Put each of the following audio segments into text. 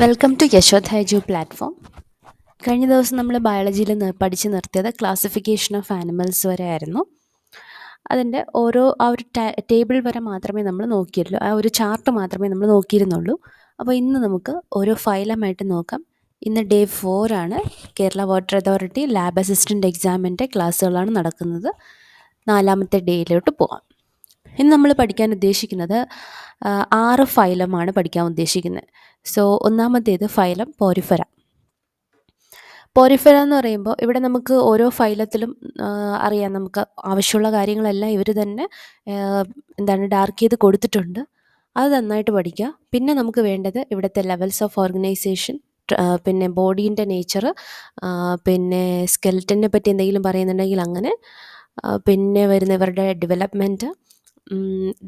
Welcome to Yashoda edu platform. കഴിഞ്ഞ ദിവസം നമ്മൾ ബയോളജിയിൽ പഠിച്ച് നിർത്തിയത് ക്ലാസിഫിക്കേഷൻ ഓഫ് ആനിമൽസ് വരെ ആയിരുന്നു. അതിൻ്റെ ആ ഒരു ടേബിൾ വരെ മാത്രമേ നമ്മൾ നോക്കിയുള്ളൂ, ആ ഒരു ചാർട്ട് മാത്രമേ നമ്മൾ നോക്കിയിരുന്നുള്ളൂ. അപ്പോൾ ഇന്ന് നമുക്ക് ഓരോ ഫൈലമായിട്ട് നോക്കാം. ഇന്ന് ഡേ 4 ആണ്. Kerala water authority lab assistant എക്സാമിൻ്റെ ക്ലാസ്സുകളാണ് നടക്കുന്നത്. 4ാമത്തെ ഡേയിലോട്ട് പോകാം. ഇന്ന് നമ്മൾ പഠിക്കാൻ ഉദ്ദേശിക്കുന്നത് 6 ഫൈലമാണ് പഠിക്കാൻ ഉദ്ദേശിക്കുന്നത്. സോ ഒന്നാമത്തേത് ഫൈലം പോരിഫെറ. പോരിഫെറ എന്ന് പറയുമ്പോൾ ഇവിടെ നമുക്ക് ഓരോ ഫൈലത്തിലും അറിയാം, നമുക്ക് ആവശ്യമുള്ള കാര്യങ്ങളെല്ലാം ഇവർ തന്നെ ഡാർക്ക് ചെയ്ത് കൊടുത്തിട്ടുണ്ട്. അത് നന്നായിട്ട് പഠിക്കുക. പിന്നെ നമുക്ക് വേണ്ടത് ഇവിടുത്തെ ലെവൽസ് ഓഫ് ഓർഗനൈസേഷൻ, പിന്നെ ബോഡീൻ്റെ നേച്ചർ, പിന്നെ സ്കെൽറ്റനെ പറ്റി എന്തെങ്കിലും പറയുന്നുണ്ടെങ്കിൽ അങ്ങനെ, പിന്നെ വരുന്നവരുടെ ഡെവലപ്മെൻറ്റ്,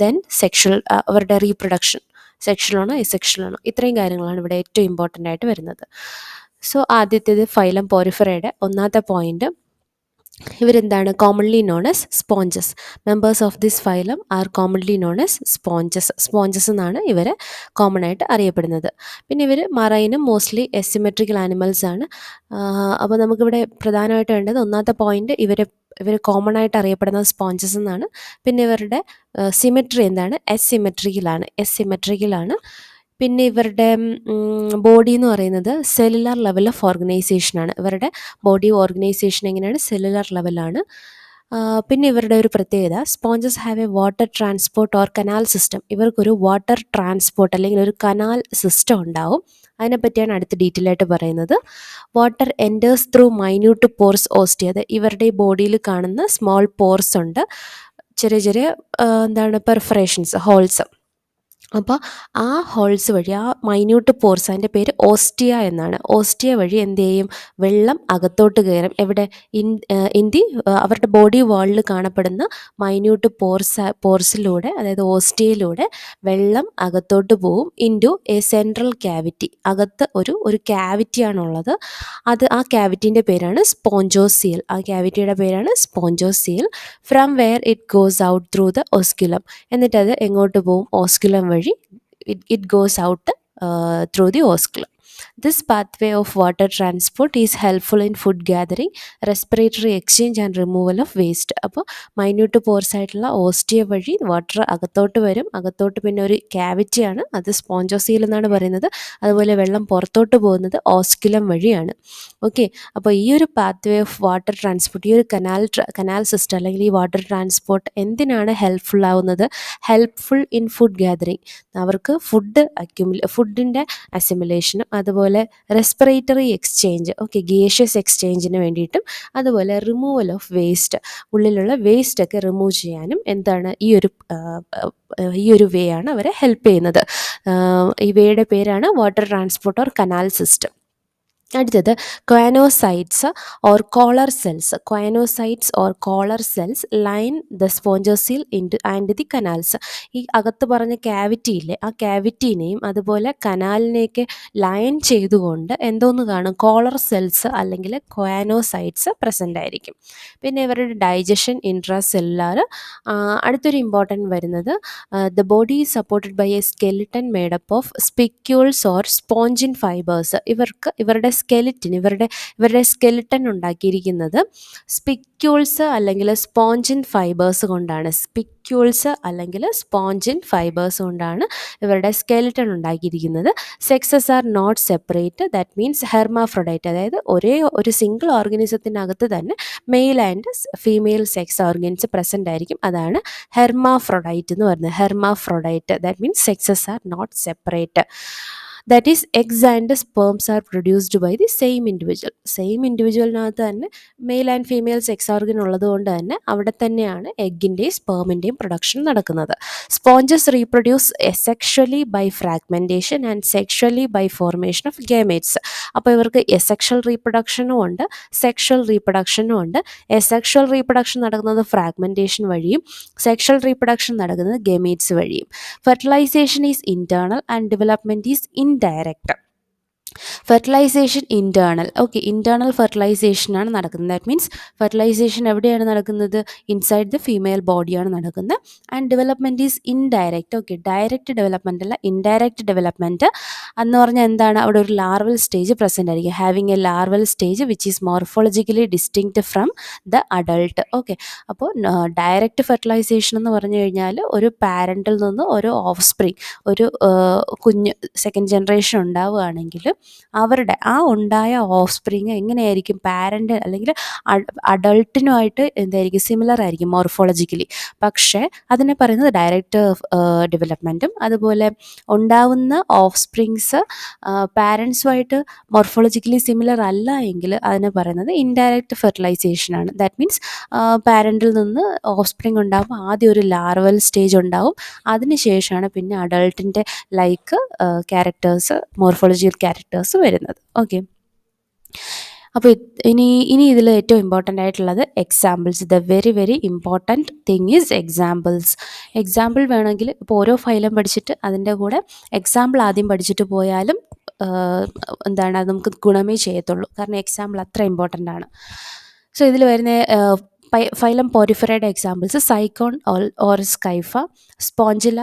ദെൻ സെക്ഷൽ, അവരുടെ റീപ്രൊഡക്ഷൻ, സെക്ഷലാണോ എസെക്ഷലാണോ, ഇത്രയും കാര്യങ്ങളാണ് ഇവിടെ ഏറ്റവും ഇമ്പോർട്ടൻ്റ് ആയിട്ട് വരുന്നത്. സോ ആദ്യത്തേത് ഫൈലം പോരിഫെറയുടെ ഒന്നാമത്തെ പോയിന്റ്, ഇവരെന്താണ് commonly known as sponges. Members of this phylum are commonly known as sponges എന്നാണ് ഇവർ കോമൺ ആയിട്ട് അറിയപ്പെടുന്നത്. പിന്നെ ഇവർ മറൈനും മോസ്റ്റ്ലി എസിമെട്രിക്കൽ ആനിമൽസ് ആണ്. അപ്പോൾ നമുക്കിവിടെ പ്രധാനമായിട്ട് വേണ്ടത് ഒന്നാമത്തെ പോയിന്റ്, ഇവർ കോമൺ ആയിട്ട് അറിയപ്പെടുന്നത് സ്പോഞ്ചസ് എന്നാണ്. പിന്നെ ഇവരുടെ സിമെട്രി എന്താണ്, എസിമെട്രിക്കലാണ്. പിന്നെ ഇവരുടെ ബോഡി എന്ന് പറയുന്നത് സെല്ലുലാർ ലെവൽ ഓഫ് ഓർഗനൈസേഷനാണ്. ഇവരുടെ ബോഡി ഓർഗനൈസേഷൻ എങ്ങനെയാണ്, സെല്ലുലാർ ലെവലാണ്. പിന്നെ ഇവരുടെ ഒരു പ്രത്യേകത, sponges have A water transport or canal system. ഇവർക്കൊരു വാട്ടർ ട്രാൻസ്പോർട്ട് അല്ലെങ്കിൽ ഒരു കനാൽ സിസ്റ്റം ഉണ്ടാവും. അതിനെപ്പറ്റിയാണ് അടുത്ത ഡീറ്റെയിൽ ആയിട്ട് പറയുന്നത്. Water enters through minute pores ostia. അത് ഇവരുടെ ബോഡിയിൽ കാണുന്ന സ്മോൾ പോർസ് ഉണ്ട്, ചെറിയ ചെറിയ പെർഫറേഷൻസ്, ഹോൾസ്. അപ്പോൾ ആ ഹോൾസ് വഴി, ആ മൈന്യൂട്ട് പോർസ്, അതിൻ്റെ പേര് ഓസ്റ്റിയ എന്നാണ്. ഓസ്റ്റിയ വഴി എന്ത് ചെയ്യും, വെള്ളം അകത്തോട്ട് കയറും. എവിടെ, അവരുടെ ബോഡി വാളിൽ കാണപ്പെടുന്ന മൈന്യൂട്ട് പോർസിലൂടെ, അതായത് ഓസ്റ്റിയയിലൂടെ വെള്ളം അകത്തോട്ട് പോവും. Into A central cavity. അകത്ത് ഒരു ക്യാവിറ്റിയാണുള്ളത്. ആ ക്യാവിറ്റീൻ്റെ പേരാണ് സ്പോഞ്ചോസിയൽ. ആ ക്യാവിറ്റിയുടെ പേരാണ് spongocoel. From where it goes out through the osculum. എന്നിട്ടത് എങ്ങോട്ട് പോവും, ഓസ്ക്യുലം വഴി it goes out through the osculum. This pathway of water transport is helpful in food gathering, respiratory exchange and removal of waste. അപ്പോൾ minute pores ആയിട്ടുള്ള ostia വഴി water അകത്തോട്ട് വരും. അകത്തോട്ട് പിന്നെ ഒരു ക്യാവിറ്റിയാണ്, അത് സ്പോഞ്ചോസിയൽ എന്നാണ് പറയുന്നത്. അതുപോലെ വെള്ളം പുറത്തോട്ട് പോകുന്നത് ഓസ്ക്യുലം വഴിയാണ്. ഓക്കെ, അപ്പോൾ ഈ ഒരു പാത്വേ ഓഫ് വാട്ടർ ട്രാൻസ്പോർട്ട്, ഈ ഒരു കനാൽ സിസ്റ്റം അല്ലെങ്കിൽ ഈ വാട്ടർ ട്രാൻസ്പോർട്ട് എന്തിനാണ് ഹെൽപ്ഫുൾ ആവുന്നത്, ഹെൽപ്ഫുൾ ഇൻ ഫുഡ് ഗാദറിങ്. അവർക്ക് ഫുഡിൻ്റെ അസിമുലേഷനും അതുപോലെ റെസ്പിറേറ്ററി എക്സ്ചേഞ്ച്, ഓക്കെ, ഗേഷ്യസ് എക്സ്ചേഞ്ചിന് വേണ്ടിയിട്ടും, അതുപോലെ റിമൂവൽ ഓഫ് വേസ്റ്റ്, ഉള്ളിലുള്ള വേസ്റ്റ് ഒക്കെ റിമൂവ് ചെയ്യാനും എന്താണ് ഈ ഒരു വേ ആണ് അവരെ ഹെൽപ്പ് ചെയ്യുന്നത്. ഈ വേയുടെ പേരാണ് water transport or canal system. അടുത്തത് choanocytes or collar cells. Choanocytes or collar cells line the spongocoel and the canals. ഈ അകത്ത് പറഞ്ഞ ക്യാവിറ്റി ഇല്ലേ, ആ ക്യാവിറ്റീനെയും അതുപോലെ കനാലിനെയൊക്കെ ലൈൻ ചെയ്തുകൊണ്ട് എന്തോന്ന് കാണും, കോളർ സെൽസ് അല്ലെങ്കിൽ ക്വാനോസൈറ്റ്സ് പ്രസൻ്റ് ആയിരിക്കും. പിന്നെ ഇവരുടെ ഡൈജഷൻ ഇൻട്രാ സെല്ലുലാർ. അടുത്തൊരു ഇമ്പോർട്ടൻറ്റ് വരുന്നത്, the body is supported by a skeleton made up of spicules or spongin fibres. ഇവരുടെ സ്കെലിട്ടൺ ഉണ്ടാക്കിയിരിക്കുന്നത് സ്പിക്യൂൾസ് അല്ലെങ്കിൽ സ്പോഞ്ചിൻ ഫൈബേഴ്സ് കൊണ്ടാണ്. ഇവരുടെ സ്കെലിട്ടൺ ഉണ്ടാക്കിയിരിക്കുന്നത്. Sexes are not separate, that means hermaphrodite. അതായത് ഒരു സിംഗിൾ ഓർഗനിസത്തിനകത്ത് തന്നെ male and female sex organs present ആയിരിക്കും. അതാണ് ഹെർമാഫ്രൊഡൈറ്റ് എന്ന് പറയുന്നത്. Hermaphrodite, that means sexes are not separate. That is eggs and sperms are produced by the same ഇൻഡിവിജ്വലിനകത്ത് തന്നെ male and female sex organ ഉള്ളതുകൊണ്ട് തന്നെ അവിടെ തന്നെയാണ് എഗ്ഗിൻ്റെയും സ്പേമിൻ്റെയും പ്രൊഡക്ഷൻ നടക്കുന്നത്. Sponges reproduce asexually by fragmentation and sexually by formation of gametes. അപ്പോൾ ഇവർക്ക് എസെക്ഷൽ റീപ്രൊഡക്ഷനും ഉണ്ട്, സെക്ഷൽ റീപ്രൊഡക്ഷനും ഉണ്ട്. എസെക്ഷൽ റീപ്രൊഡക്ഷൻ നടക്കുന്നത് ഫ്രാഗ്മെൻറ്റേഷൻ വഴിയും, സെക്ഷൽ റീപ്രൊഡക്ഷൻ നടക്കുന്നത് ഗേമേറ്റ്സ് വഴിയും. Fertilisation is internal and development is indirect. Fertilisation internal. Okay, internal ഫെർട്ടിലൈസേഷനാണ് നടക്കുന്നത്. ദാറ്റ് മീൻസ് ഫെർട്ടിലൈസേഷൻ എവിടെയാണ് നടക്കുന്നത്? ഇൻസൈഡ് ദ ഫീമെയിൽ ബോഡിയാണ് നടക്കുന്നത്. And development is indirect. Okay, direct development അല്ല, ഇൻഡയറക്റ്റ് ഡെവലപ്മെൻറ്റ് എന്ന് പറഞ്ഞാൽ എന്താണ്? അവിടെ ഒരു ലാർവൽ സ്റ്റേജ് പ്രസൻ്റ് ആയിരിക്കും. Having A larval stage which is morphologically distinct from the adult. Okay, അപ്പോൾ ഡയറക്റ്റ് ഫെർട്ടിലൈസേഷൻ എന്ന് പറഞ്ഞു കഴിഞ്ഞാൽ ഒരു പാരൻറ്റിൽ നിന്ന് ഒരു ഓഫ് സ്പ്രിങ്, ഒരു കുഞ്ഞ് സെക്കൻഡ് ജനറേഷൻ ഉണ്ടാവുകയാണെങ്കിൽ അവരുടെ ആ ഉണ്ടായ ഓഫ് സ്പ്രിങ് എങ്ങനെയായിരിക്കും? പാരൻ്റ് അല്ലെങ്കിൽ അഡൾട്ടിനുമായിട്ട് എന്തായിരിക്കും? സിമിലർ ആയിരിക്കും മോർഫോളജിക്കലി. പക്ഷേ അതിനെ പറയുന്നത് ഡയറക്റ്റ് ഡെവലപ്മെൻറ്റും, അതുപോലെ ഉണ്ടാവുന്ന ഓഫ് സ്പ്രിങ്സ് പാരൻസുമായിട്ട് മോർഫോളജിക്കലി സിമിലർ അല്ല എങ്കിൽ അതിനെ പറയുന്നത് ഇൻഡയറക്റ്റ് ഫെർട്ടിലൈസേഷനാണ്. ദാറ്റ് മീൻസ് പാരൻറ്റിൽ നിന്ന് ഓഫ് സ്പ്രിങ് ഉണ്ടാകുമ്പോൾ ആദ്യം ഒരു ലാർവൽ സ്റ്റേജ് ഉണ്ടാവും, അതിനുശേഷമാണ് പിന്നെ അഡൾട്ടിൻ്റെ ലൈക്ക് ക്യാരക്ടേഴ്സ്, മോർഫോളജിക്കൽ ക്യാരക്ടേഴ്സ് വരുന്നത്. ഓക്കെ, അപ്പോൾ ഇനി ഇതിൽ ഏറ്റവും ഇമ്പോർട്ടൻ്റ് ആയിട്ടുള്ളത് examples. The very very important thing is examples. Example വേണമെങ്കിൽ ഇപ്പോൾ ഓരോ ഫൈലം പഠിച്ചിട്ട് അതിൻ്റെ കൂടെ എക്സാമ്പിൾ ആദ്യം പഠിച്ചിട്ട് പോയാലും എന്താണ്, അത് നമുക്ക് ഗുണമേ ചെയ്യത്തുള്ളൂ. കാരണം എക്സാമ്പിൾ അത്ര ഇമ്പോർട്ടൻ്റ് ആണ്. സോ ഇതിൽ വരുന്ന ഫൈലം പോരിഫെറയുടെ examples Sycon or Scypha, Spongilla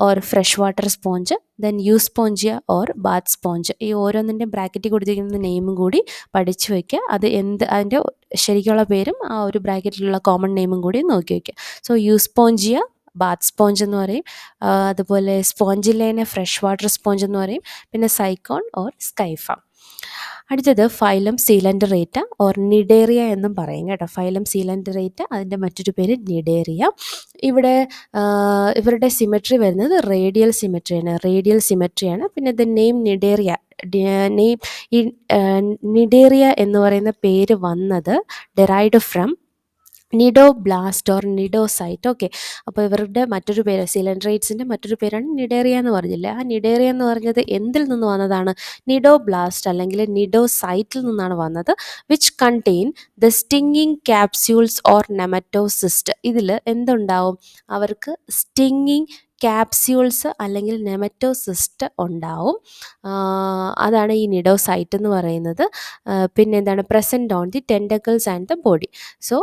or fresh water sponge, then Euspongia or bath sponge. ഈ ഓരോന്നിൻ്റെയും ബ്രാക്കറ്റിൽ കൊടുത്തിരിക്കുന്ന നെയിമും കൂടി പഠിച്ചു വയ്ക്കുക. അത് അതിൻ്റെ ശരിക്കുള്ള പേരും ആ ഒരു ബ്രാക്കറ്റിലുള്ള കോമൺ നെയിമും കൂടി നോക്കി വയ്ക്കുക. സോ യൂസ്പോഞ്ചിയ ബാത്ത് സ്പോഞ്ച് എന്ന് പറയും, അതുപോലെ സ്പോഞ്ചിലേനെ ഫ്രഷ് വാട്ടർ സ്പോഞ്ച് എന്ന് പറയും, പിന്നെ സൈക്കോൺ ഓർ സ്കൈഫ. അടുത്തത് ഫൈലം സീലൻഡറേറ്റ ഓർ നിഡേറിയ എന്നും പറയും കേട്ടോ. ഫൈലം സീലൻഡറേറ്റ, അതിൻ്റെ മറ്റൊരു പേര് നിഡേറിയ. ഇവിടെ ഇവരുടെ സിമെട്രി വരുന്നത് റേഡിയൽ സിമെട്രിയാണ്. പിന്നെ ദ നെയിം നിഡേറിയ, ഈ നിഡേറിയ എന്ന് പറയുന്ന പേര് വന്നത് derived from cnidoblast or cnidocyte. Okay, അപ്പോൾ ഇവരുടെ മറ്റൊരു പേര്, സിലൻഡ്രേറ്റ്സിൻ്റെ മറ്റൊരു പേരാണ് നിഡേറിയ എന്ന് പറഞ്ഞില്ലേ. ആ നിഡേറിയ എന്ന് പറഞ്ഞത് എന്തിൽ നിന്ന് വന്നതാണ്? നിഡോബ്ലാസ്റ്റ് അല്ലെങ്കിൽ നിഡോസൈറ്റിൽ നിന്നാണ് വന്നത്. Which contain the stinging capsules or nematocyst. ഇതിൽ എന്തുണ്ടാവും? അവർക്ക് സ്റ്റിങ്ങിങ് ക്യാപ്സ്യൂൾസ് അല്ലെങ്കിൽ നെമറ്റോസിസ്റ്റ് ഉണ്ടാവും. അതാണ് ഈ നിഡോസൈറ്റ് എന്ന് പറയുന്നത്. പിന്നെ എന്താണ്? Present on the tentacles and the body. So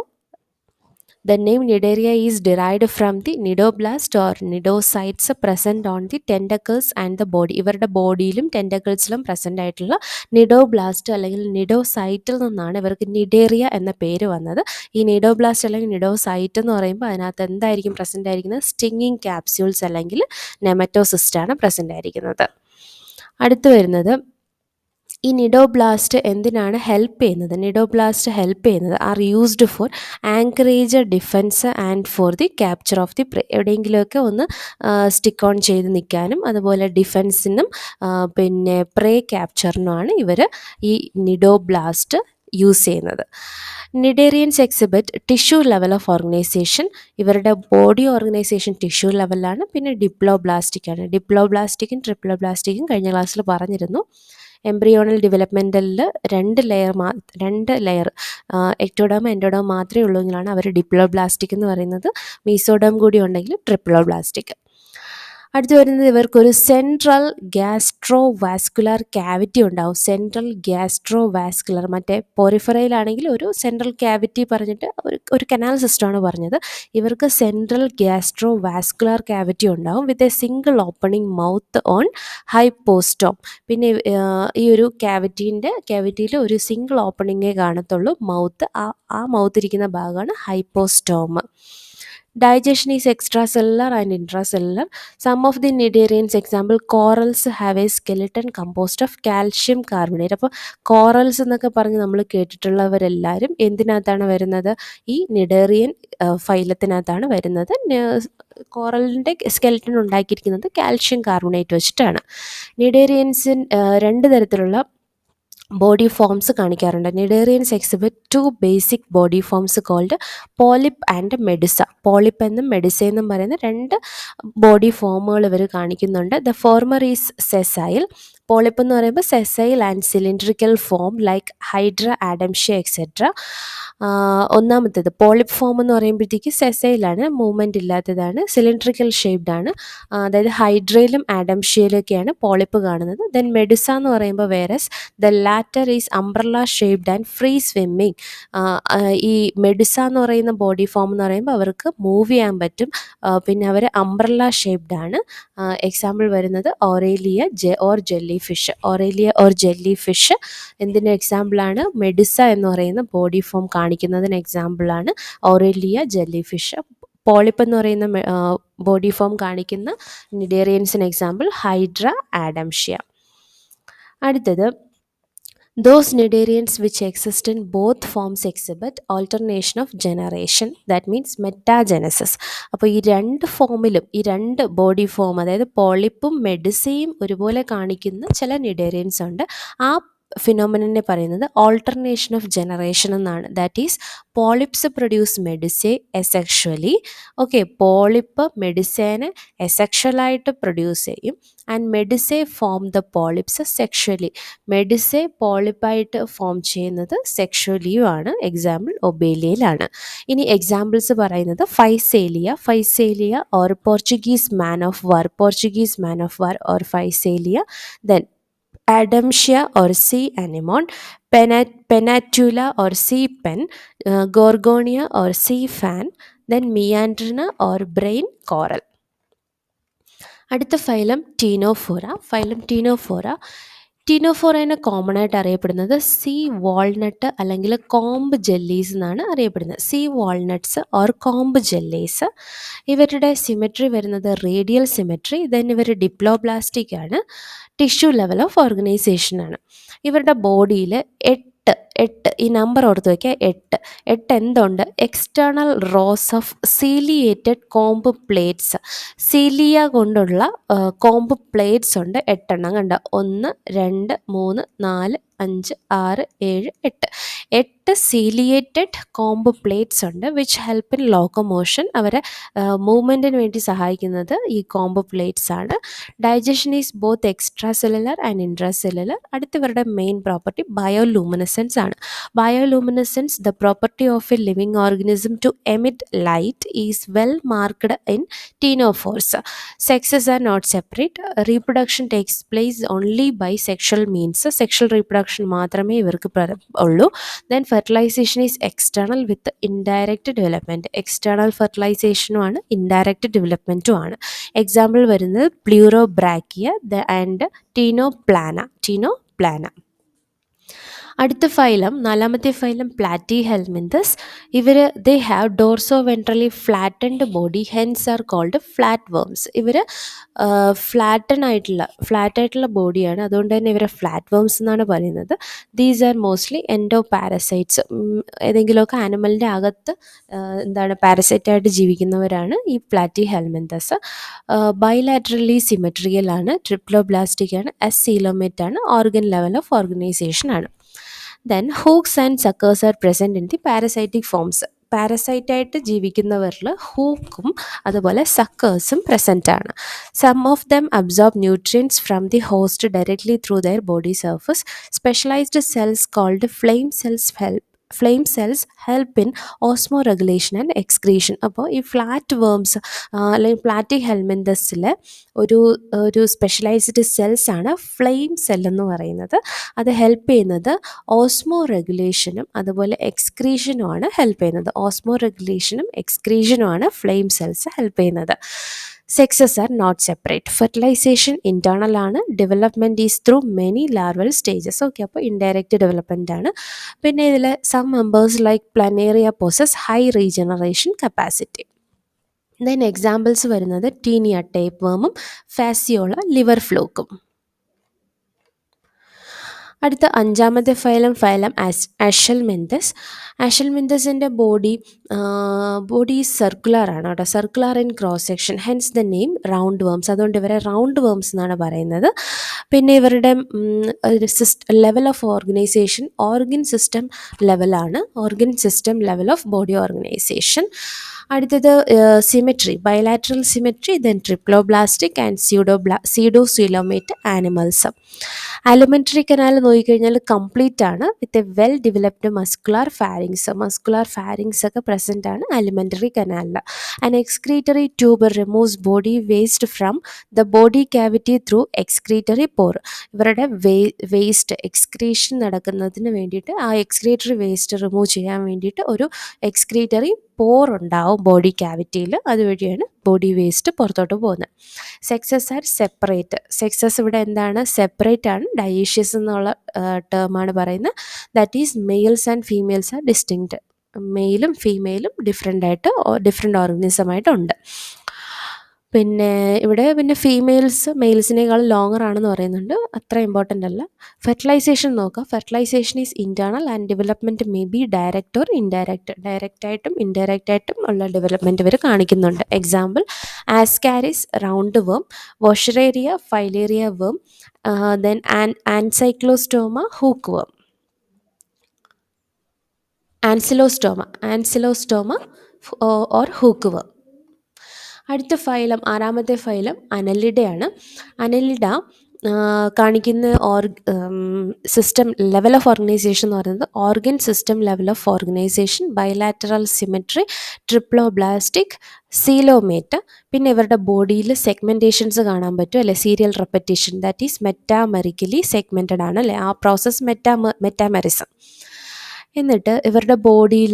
the name Nidaria is derived from the nidoblast or nidocytes present on the tentacles and the body. ഇവരുടെ ബോഡിയിലും ടെൻറ്റക്കിൾസിലും പ്രസൻ്റ് ആയിട്ടുള്ള നിഡോബ്ലാസ്റ്റ് അല്ലെങ്കിൽ നിഡോസൈറ്റിൽ നിന്നാണ് ഇവർക്ക് നിഡേറിയ എന്ന പേര് വന്നത്. ഈ നിഡോബ്ലാസ്റ്റ് അല്ലെങ്കിൽ നിഡോസൈറ്റ് എന്ന് പറയുമ്പോൾ അതിനകത്ത് എന്തായിരിക്കും പ്രസൻ്റ് ആയിരിക്കുന്നത്? സ്റ്റിങ്ങിങ് ക്യാപ്സ്യൂൾസ് അല്ലെങ്കിൽ നെമറ്റോസിസ്റ്റാണ് പ്രസൻ്റ് ആയിരിക്കുന്നത്. അടുത്ത് വരുന്നത് ഈ നിഡോബ്ലാസ്റ്റ് എന്തിനാണ് ഹെൽപ്പ് ചെയ്യുന്നത്? Are used for anchorage, defence and for the capture of the prey. എവിടെയെങ്കിലുമൊക്കെ ഒന്ന് സ്റ്റിക്ക് ഓൺ ചെയ്ത് നിൽക്കാനും, അതുപോലെ ഡിഫെൻസിനും പിന്നെ പ്രേ ക്യാപ്ചറിനുമാണ് ഇവർ ഈ നിഡോബ്ലാസ്റ്റ് യൂസ് ചെയ്യുന്നത്. Cnidarians exhibit tissue level of organisation. ഇവരുടെ ബോഡി ഓർഗനൈസേഷൻ ടിഷ്യൂ ലെവലാണ്. പിന്നെ ഡിപ്ലോബ്ലാസ്റ്റിക്കാണ്. ഡിപ്ലോബ്ലാസ്റ്റിക്കും ട്രിപ്ലോബ്ലാസ്റ്റിക്കും കഴിഞ്ഞ ക്ലാസ്സിൽ പറഞ്ഞിരുന്നു. എംബ്രിയോണൽ ഡെവലപ്മെൻറ്റലിൽ രണ്ട് ലെയർ എക്ടോഡേം എൻഡോഡേം മാത്രമേ ഉള്ളൂവെങ്കിലാണ് അവർ ഡിപ്ലോബ്ലാസ്റ്റിക് എന്ന് പറയുന്നത്. മീസോഡേം കൂടി ഉണ്ടെങ്കിൽ ട്രിപ്ലോബ്ലാസ്റ്റിക്. അടുത്ത് വരുന്നത് ഇവർക്കൊരു സെൻട്രൽ ഗ്യാസ്ട്രോവാസ്കുലർ ക്യാവിറ്റി ഉണ്ടാവും. മറ്റേ പോരിഫെറയിലാണെങ്കിൽ ഒരു സെൻട്രൽ ക്യാവിറ്റി പറഞ്ഞിട്ട് ഒരു കനാൽ സിസ്റ്റമാണ് പറഞ്ഞത്. ഇവർക്ക് സെൻട്രൽ ഗ്യാസ്ട്രോവാസ്കുലർ ക്യാവിറ്റി ഉണ്ടാവും with a single opening mouth on hypostome. പിന്നെ ഈ ഒരു ക്യാവിറ്റിയിൽ ഒരു സിംഗിൾ ഓപ്പണിങ്ങേ കാണത്തുള്ളൂ, മൗത്ത്. ആ മൗത്ത് ഇരിക്കുന്ന ഭാഗമാണ് hypostome. Digestion is extracellular and intracellular. Some of the Nidarians, example, corals have a skeleton composed of calcium carbonate. അപ്പോൾ കോറൽസ് എന്നൊക്കെ പറഞ്ഞ് നമ്മൾ കേട്ടിട്ടുള്ളവരെല്ലാവരും എന്തിനകത്താണ് വരുന്നത്? ഈ നിഡേറിയൻ ഫൈലത്തിനകത്താണ് വരുന്നത്. കോറലിൻ്റെ സ്കെൽറ്റൻ ഉണ്ടാക്കിയിരിക്കുന്നത് കാൽഷ്യം കാർബണേറ്റ് വെച്ചിട്ടാണ്. നിഡേറിയൻസിൻ രണ്ട് തരത്തിലുള്ള ബോഡി ഫോംസ് കാണിക്കാറുണ്ട്. Cnidarians exhibit 2 basic body forms called polyp and medusa. Polyp എന്നും മെഡുസ എന്നും പറയുന്ന രണ്ട് ബോഡി ഫോമുകൾ ഇവർ കാണിക്കുന്നുണ്ട്. The former is sessile, polyp എന്ന് പറയുമ്പോൾ sessile and cylindrical form like hydra, Adamsia etcetera. ഒന്നാമത്തേത് പോളിപ്പ് ഫോം എന്ന് പറയുമ്പോഴത്തേക്ക് സെസൈലാണ്, മൂവ്മെൻറ്റ് ഇല്ലാത്തതാണ്, സിലിണ്ട്രിക്കൽ ഷേപ്ഡ് ആണ്. അതായത് ഹൈഡ്രയിലും ആഡംഷ്യയിലൊക്കെയാണ് പോളിപ്പ് കാണുന്നത്. ദെൻ മെഡുസ എന്ന് പറയുമ്പോൾ whereas the latter is umbrella shaped and free swimming. ഈ മെഡുസ എന്ന് പറയുന്ന ബോഡി ഫോം എന്ന് പറയുമ്പോൾ അവർക്ക് മൂവ് ചെയ്യാൻ പറ്റും, പിന്നെ അവർ അംബ്രല്ല ഷേപ്ഡ് ആണ്. എക്സാമ്പിൾ വരുന്നത് Aurelia or jellyfish. Aurelia or jellyfish എന്തിൻ്റെ എക്സാമ്പിളാണ്? മെഡുസ എന്ന് പറയുന്ന ബോഡി ഫോം കാണിക്കുന്നതിന് എക്സാമ്പിളാണ് ഓറേലിയ ജെല്ലി ഫിഷ്. പോളിപ്പ് എന്ന് പറയുന്ന ബോഡി ഫോം കാണിക്കുന്ന നിഡേറിയൻസിന് എക്സാമ്പിൾ ഹൈഡ്ര, ആഡംഷ്യ. അടുത്തത് those cnidarians which exist in both forms exhibit alternation of generation, that means metagenesis. അപ്പോൾ ഈ രണ്ട് ഫോമിലും, ഈ രണ്ട് ബോഡി ഫോം, അതായത് പോളിപ്പും മെഡുസയും ഒരുപോലെ കാണിക്കുന്ന ചില നിഡേറിയൻസ് ഉണ്ട്. ആ ഫിനോമിനെ പറയുന്നത് ഓൾട്ടർനേഷൻ ഓഫ് ജനറേഷൻ എന്നാണ്. That is polyps produce medusae asexually. Okay, polyp മെഡുസേനെ എസെക്ഷലായിട്ട് പ്രൊഡ്യൂസ് ചെയ്യും. And medusae form the polyps sexually. Medusae പോളിപ്പായിട്ട് ഫോം ചെയ്യുന്നത് സെക്ഷലിയുമാണ്. എക്സാമ്പിൾ ഒബേലിയയിലാണ്. ഇനി എക്സാമ്പിൾസ് പറയുന്നത് Physalia or Portuguese man of war or Physalia. Then Adamsia or sea anemone, Penatula or sea pen, Gorgonia or sea fan, then Meandrina or brain coral. അടുത്ത phylum Ctenophora common ആയിട്ട് അറിയപ്പെടുന്നത് sea walnut അല്ലെങ്കിൽ comb jellies എന്നാണ് അറിയപ്പെടുന്നത്. Sea walnuts or comb jellies. ഇവരുടെ symmetry വരുന്നത് radial symmetry. Then ഇവർ diploblastic ആണ്. ടിഷ്യൂ ലെവൽ ഓഫ് ഓർഗനൈസേഷൻ ആണ്. ഇവരുടെ ബോഡിയിൽ ഈ നമ്പർ ഓർത്ത് വയ്ക്കുക, 8 എന്തുണ്ട്? External rows of ciliated comb plates. Cilia കൊണ്ടുള്ള കോംബ് പ്ലേറ്റ്സ് ഉണ്ട് 8 എണ്ണം. കണ്ട, 1 2 3 4 5 6 7 8 സീലിയേറ്റഡ് കോംബ് പ്ലേറ്റ്സ് ഉണ്ട് വിച്ച് ഹെൽപ്പ് ഇൻ ലോക്കോമോഷൻ. അവരെ മൂവ്മെൻറ്റിന് വേണ്ടി സഹായിക്കുന്നത് ഈ കോംബ് പ്ലേറ്റ്സ് ആണ്. Digestion is both extracellular and intracellular. അടുത്തവരുടെ മെയിൻ പ്രോപ്പർട്ടി ബയോലൂമിനസെൻസ് ആണ്. Bioluminescence, the property of a living organism to emit light, is well marked in ctenophores. Sexes are not separate. Reproduction takes place only by sexual means. Sexual reproduction മാത്രമേ ഇവർക്ക് ഉള്ളൂ. Then fertilisation is external with indirect development. External ഫെർട്ടിലൈസേഷനുമാണ്, indirect ഡെവലപ്മെൻറ്റുമാണ്. Example വരുന്നത് Pleurobrachia and ടീനോപ്ലാന. അടുത്ത phylum, 4ാമത്തെ phylum Platyhelminthes. ഇവർ they have dorsoventrally flattened body, hence are called flat worms. ഇവർ ഫ്ലാറ്റായിട്ടുള്ള ബോഡിയാണ്, അതുകൊണ്ട് തന്നെ ഇവരെ ഫ്ലാറ്റ് വേംസ് എന്നാണ് പറയുന്നത്. These are mostly endo parasites. ഏതെങ്കിലുമൊക്കെ ആനിമലിൻ്റെ അകത്ത് പാരസൈറ്റായിട്ട് ജീവിക്കുന്നവരാണ് ഈ പ്ലാറ്റിഹെൽമിന്തസ്. ബൈലാറ്ററലി സിമെട്രിയൽ ആണ്, ട്രിപ്ലോബ്ലാസ്റ്റിക് ആണ്, സീലോമേറ്റ് ആണ്, ഓർഗൻ ലെവൽ ഓഫ് ഓർഗനൈസേഷൻ ആണ്. Then hooks and suckers are present in the parasitic forms. പാരസൈറ്റായിട്ട് ജീവിക്കുന്നവരിൽ ഹൂക്കും അതുപോലെ സക്കേഴ്സും പ്രസൻ്റ് ആണ്. Some of them absorb nutrients from the host directly through their body surface. Specialised cells called flame cells help in osmoregulation and excretion. അപ്പോൾ ഈ flatworms അല്ലെങ്കിൽ പ്ലാറ്റിഹെൽമിന്തസിലെ ഒരു സ്പെഷ്യലൈസ്ഡ് സെൽസ് ആണ് ഫ്ലെയിം സെൽ എന്ന് പറയുന്നത്. അത് ഹെൽപ്പ് ചെയ്യുന്നത് ഓസ്മോ റെഗുലേഷനും അതുപോലെ എക്സ്ക്രീഷനുമാണ് ഹെൽപ്പ് ചെയ്യുന്നത്. ഓസ്മോ റെഗുലേഷനും എക്സ്ക്രീഷനുമാണ് ഫ്ലെയിം സെൽസ് ഹെൽപ്പ് ചെയ്യുന്നത്. Sexes are not separate. Fertilisation internal ആണ്. Development is through many larval stages. Okay, അപ്പോൾ ഇൻഡയറക്റ്റ് ഡെവലപ്മെൻ്റ് ആണ്. പിന്നെ ഇതിൽ some members like Planaria possess high regeneration capacity. Then examples വരുന്നത് ടീനിയ ടേപ്പ് വേമും ഫാസിയോള ലിവർ ഫ്ലൂക്കും. അടുത്ത 5ാമത്തെ ഫൈലം ആഷൽമെന്തസ്. ആഷൽമെന്തസിൻ്റെ ബോഡി സർക്കുലർ ആണ് കേട്ടോ, circular in cross section, hence the name roundworms. അതുകൊണ്ട് ഇവരെ റൗണ്ട് വേംസ് എന്നാണ് പറയുന്നത്. പിന്നെ ഇവരുടെ level of organisation organ system ലെവലാണ്. Organ system level of body organisation. അടുത്തത് symmetry, bilateral symmetry, then triploblastic and pseudocoelomate animals. Alimentary canal നോക്കിക്കഴിഞ്ഞാൽ complete ആണ് with a well developed muscular pharynx ഒക്കെ പ്രസൻ്റ് ആണ് അലിമെൻ്ററി കനാലിൽ. An excretory tube removes body waste from the body cavity through excretory pore. ഇവരുടെ waste excretion നടക്കുന്നതിന് വേണ്ടിയിട്ട് ആ excretory waste remove ചെയ്യാൻ വേണ്ടിയിട്ട് ഒരു എക്സ്ക്രീറ്ററി പോർ ഉണ്ടാവും ബോഡി ക്യാവിറ്റിയിൽ. അതുവഴിയാണ് ബോഡി വേസ്റ്റ് പുറത്തോട്ട് പോകുന്നത്. Sexes are separate. സെക്സസ് ഇവിടെ എന്താണ്? സെപ്പറേറ്റ് ആണ്. ഡയേഷ്യസ് എന്നുള്ള ടേമാണ് പറയുന്നത്. That is males and females are distinct. മെയിലും ഫീമെയിലും ഡിഫറെൻ്റ് ഓർഗനിസമായിട്ടുണ്ട്. പിന്നെ ഇവിടെ മെയിൽസിനേക്കാൾ ലോങ്ങർ ആണെന്ന് പറയുന്നുണ്ട്. അത്ര ഇമ്പോർട്ടൻ്റ് അല്ല. ഫെർട്ടിലൈസേഷൻ നോക്കാം. Fertilisation is internal and development may be direct or indirect. ഡയറക്റ്റായിട്ടും ഇൻഡയറക്റ്റായിട്ടും ഉള്ള ഡെവലപ്മെൻറ്റ് ഇവർ കാണിക്കുന്നുണ്ട്. Example Ascaris roundworm, Wuchereria filaria worm, then Ancylostoma hookworm, Ancylostoma or hookworm. അടുത്ത ഫൈലം, ആറാമത്തെ ഫൈലം അനലിഡയാണ്. അനലിഡ കാണിക്കുന്ന സിസ്റ്റം ലെവൽ ഓഫ് ഓർഗനൈസേഷൻ എന്ന് പറയുന്നത് organ system level of organisation, bilateral symmetry, triploblastic, coelomate. പിന്നെ ഇവരുടെ ബോഡിയിൽ segmentations കാണാൻ പറ്റും അല്ലെ, serial repetition, that is metamerically segmented ആണ് അല്ലേ, ആ പ്രോസസ് മെറ്റാമെറിസം. എന്നിട്ട് ഇവരുടെ ബോഡിയിൽ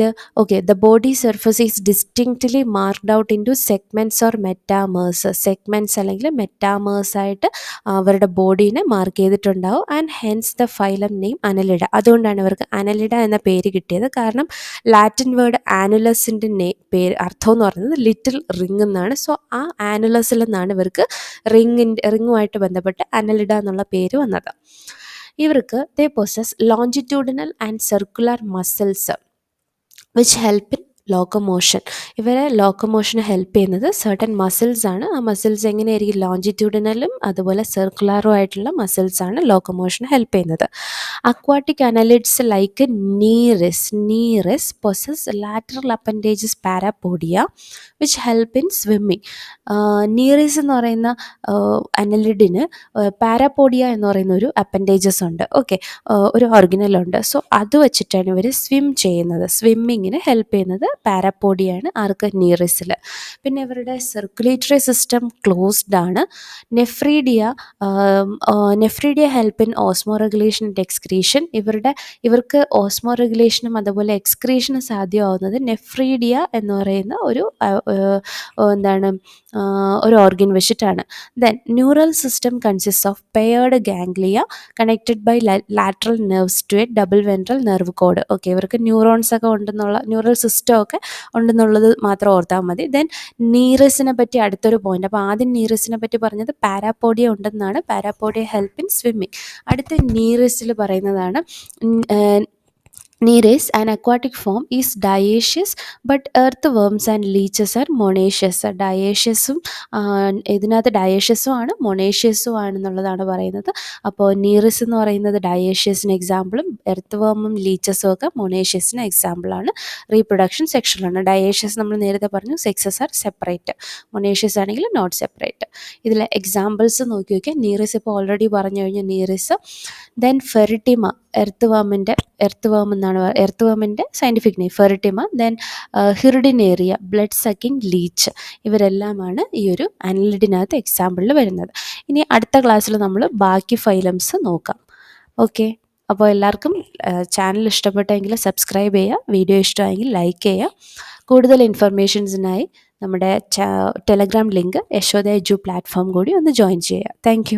the body surface is distinctly marked out into segments or metameres. Segments അല്ലെങ്കിൽ മെറ്റാമേഴ്സ് ആയിട്ട് അവരുടെ ബോഡീനെ മാർക്ക് ചെയ്തിട്ടുണ്ടാവും. And hence the phylum name Annelida. അതുകൊണ്ടാണ് ഇവർക്ക് അനലിഡ എന്ന പേര് കിട്ടിയത്. കാരണം ലാറ്റിൻ വേർഡ് ആനുലസിൻ്റെ അർത്ഥം എന്ന് പറയുന്നത് ലിറ്റിൽ റിംഗ് എന്നാണ്. സോ ആ ആനുലസിൽ നിന്നാണ് ഇവർക്ക് റിങ്ങുമായിട്ട് ബന്ധപ്പെട്ട് അനലിഡ എന്നുള്ള പേര് വന്നത്. ഇവർക്ക് they possess longitudinal and circular muscles which help in locomotion. ഇവരെ ലോക്കോമോഷന് ഹെൽപ്പ് ചെയ്യുന്നത് സർട്ടൻ മസിൽസ് ആണ്. ആ മസിൽസ് എങ്ങനെയായിരിക്കും? ലോഞ്ചിറ്റ്യൂഡിനലും അതുപോലെ സർക്കുലറും ആയിട്ടുള്ള മസിൽസ് ആണ് ലോക്കോമോഷന് ഹെൽപ്പ് ചെയ്യുന്നത്. Aquatic annelids like Nereis possess lateral appendages parapodia which help in swimming. Nereis എന്ന് പറയുന്ന അനലിഡിന് പാരാപോഡിയ എന്ന് പറയുന്ന ഒരു അപ്പൻഡേജസ് ഉണ്ട്. ഒരു ഓർഗനലുണ്ട്. സോ അത് വെച്ചിട്ടാണ് ഇവർ സ്വിമ്മിങ്ങിന് ഹെൽപ്പ് ചെയ്യുന്നത് പാരാപോഡിയാണ്. ആർക്ക്? നീറിസിൽ. പിന്നെ ഇവരുടെ സർക്കുലേറ്ററി സിസ്റ്റം ക്ലോസ്ഡ് ആണ്. Nephridia help in osmoregulation and excretion. ഇവർക്ക് ഓസ്മോ റെഗുലേഷനും അതുപോലെ എക്സ്ക്രീഷനും സാധ്യമാവുന്നത് നെഫ്രീഡിയ എന്ന് പറയുന്ന ഒരു ഓർഗൻ വെച്ചിട്ടാണ്. Then neural system consist of paired ganglia connected by lateral nerves to a double ventral nerve cord. ഇവർക്ക് ന്യൂറോൺസ് ഒക്കെ ഉണ്ടെന്നുള്ള ന്യൂറൽ സിസ്റ്റം ഒക്കെ ഉണ്ടെന്നുള്ളത് മാത്രം ഓർത്താൽ മതി. ദെൻ നീറസിനെ പറ്റി അടുത്തൊരു പോയിന്റ്. അപ്പോൾ ആദ്യം നീറസിനെ പറ്റി പറഞ്ഞത് പാരാപോഡിയ ഉണ്ടെന്നാണ്. Parapodia help in swimming. അടുത്ത നീറസിൽ പറയുന്നതാണ് Nereis, an aquatic form, is dioecious, but earthworms and leeches are monoecious. ഡയേഷ്യസും ഇതിനകത്ത് ഡയേഷ്യസും ആണ് മൊണേഷ്യസും ആണെന്നുള്ളതാണ് പറയുന്നത്. അപ്പോൾ നീറിസ് എന്ന് പറയുന്നത് ഡയേഷ്യസിന് എക്സാമ്പിളും എർത്ത് വർമും ലീച്ചസും ഒക്കെ മൊണേഷ്യസിന് എക്സാമ്പിളാണ്. റീപ്രൊഡക്ഷൻ സെക്ഷനിലാണ്. ഡയേഷ്യസ് നമ്മൾ നേരത്തെ പറഞ്ഞു സെക്സസ് ആർ സെപ്പറേറ്റ്, മൊണേഷ്യസ് ആണെങ്കിൽ നോട്ട് സെപ്പറേറ്റ്. ഇതിലെ എക്സാമ്പിൾസ് നോക്കി നോക്കിയാൽ നീറിസ് ഇപ്പോൾ ഓൾറെഡി പറഞ്ഞു കഴിഞ്ഞു. നീറിസ്, ദെൻ ഫെറിറ്റിമ, എർത്ത് വർമിൻ്റെ scientific name Pheretima, then Hirudinaria, blood sucking leech. ഇവരെല്ലാമാണ് ഈ ഒരു അനലിഡിനകത്ത് എക്സാമ്പിളിൽ വരുന്നത്. ഇനി അടുത്ത ക്ലാസ്സിൽ നമ്മൾ ബാക്കി ഫൈലംസ് നോക്കാം. അപ്പോൾ എല്ലാവർക്കും ചാനൽ ഇഷ്ടപ്പെട്ടെങ്കിൽ സബ്സ്ക്രൈബ് ചെയ്യുക, വീഡിയോ ഇഷ്ടമായെങ്കിൽ ലൈക്ക് ചെയ്യുക. കൂടുതൽ ഇൻഫർമേഷൻസിനായി നമ്മുടെ ടെലഗ്രാം ലിങ്ക് യശോദ എജു പ്ലാറ്റ്ഫോം കൂടി ഒന്ന് ജോയിൻ ചെയ്യുക. താങ്ക്